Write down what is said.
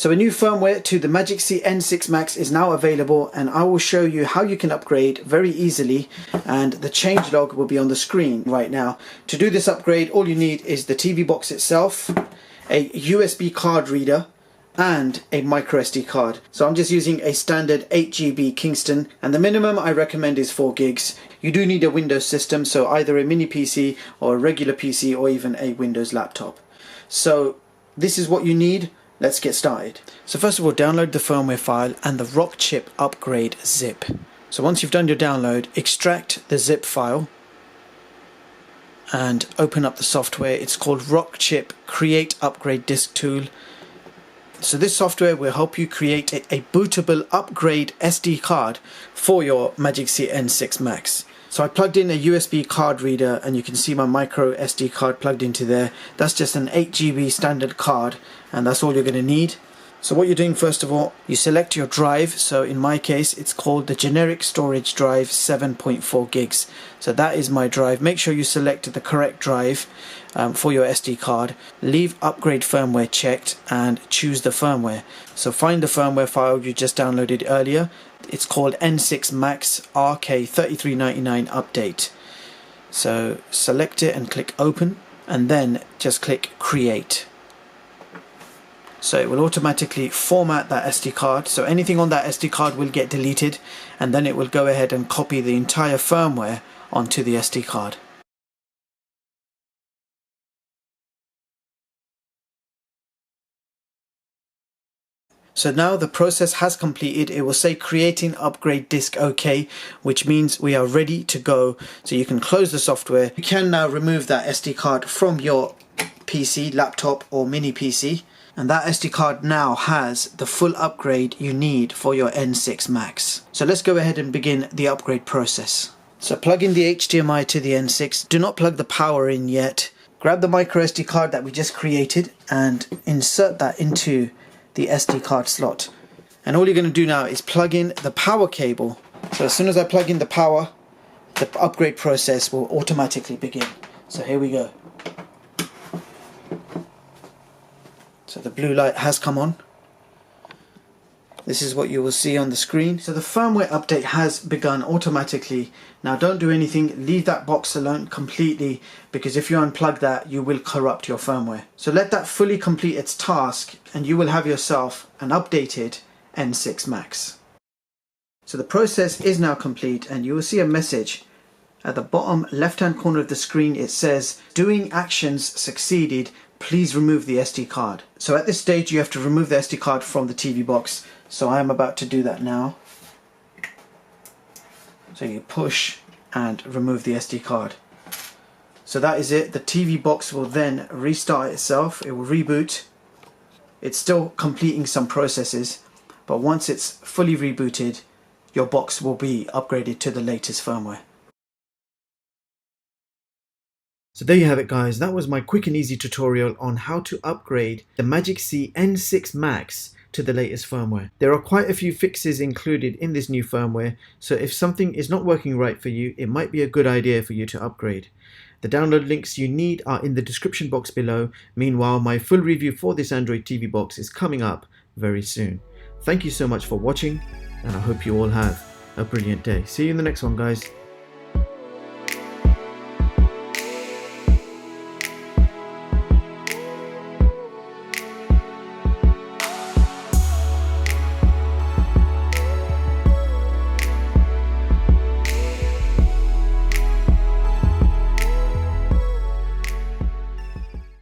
So a new firmware to the Magicsee N6 Max is now available, and I will show you how you can upgrade very easily, and the changelog will be on the screen right now. To do this upgrade, all you need is the TV box itself, a USB card reader, and a micro SD card. So I'm just using a standard 8GB Kingston, and the minimum I recommend is 4 gigs. You do need a Windows system, so either a mini PC or a regular PC or even a Windows laptop. So this is what you need. Let's get started. So first of all, download the firmware file and the rock chip upgrade zip. So once you've done your download, extract the zip file and open up the software. It's called Rock Chip Create Upgrade Disk Tool. So this software will help you create a bootable upgrade SD card for your Magicsee N6 Max. So I plugged in a USB card reader, and you can see my micro SD card plugged into there. That's just an 8GB standard card, and that's all you're going to need. So what you're doing, first of all, you select your drive. So in my case, it's called the generic storage drive 7.4 gigs. So that is my drive. Make sure you select the correct drive for your SD card. Leave upgrade firmware checked and choose the firmware. So find the firmware file you just downloaded earlier. It's called N6 Max RK3399 Update. So select it and click open, and then just click create. So it will automatically format that SD card. So anything on that SD card will get deleted, and then it will go ahead and copy the entire firmware onto the SD card. So now the process has completed. It will say creating upgrade disk OK, which means we are ready to go. So you can close the software. You can now remove that SD card from your PC, laptop or mini PC. And that SD card now has the full upgrade you need for your N6 Max. So let's go ahead and begin the upgrade process. So plug in the HDMI to the N6. Do not plug the power in yet. Grab the micro SD card that we just created and insert that into the SD card slot. And all you're going to do now is plug in the power cable. So as soon as I plug in the power, the upgrade process will automatically begin. So here we go. So the blue light has come on. This is what you will see on the screen. So the firmware update has begun automatically. Now don't do anything, leave that box alone completely, because if you unplug that, you will corrupt your firmware. So let that fully complete its task, and you will have yourself an updated N6 Max. So the process is now complete, and you will see a message at the bottom left hand corner of the screen. It says, doing actions succeeded, please remove the SD card. So at this stage you have to remove the SD card from the TV box. So I am about to do that now. So you push and remove the SD card. So that is it. The TV box will then restart itself. It will reboot. It's still completing some processes, but once it's fully rebooted, your box will be upgraded to the latest firmware. So there you have it, guys. That was my quick and easy tutorial on how to upgrade the Magicsee N6 Max to the latest firmware. There are quite a few fixes included in this new firmware, so if something is not working right for you, it might be a good idea for you to upgrade. The download links you need are in the description box below. Meanwhile, my full review for this Android TV box is coming up very soon. Thank you so much for watching, and I hope you all have a brilliant day. See you in the next one, guys.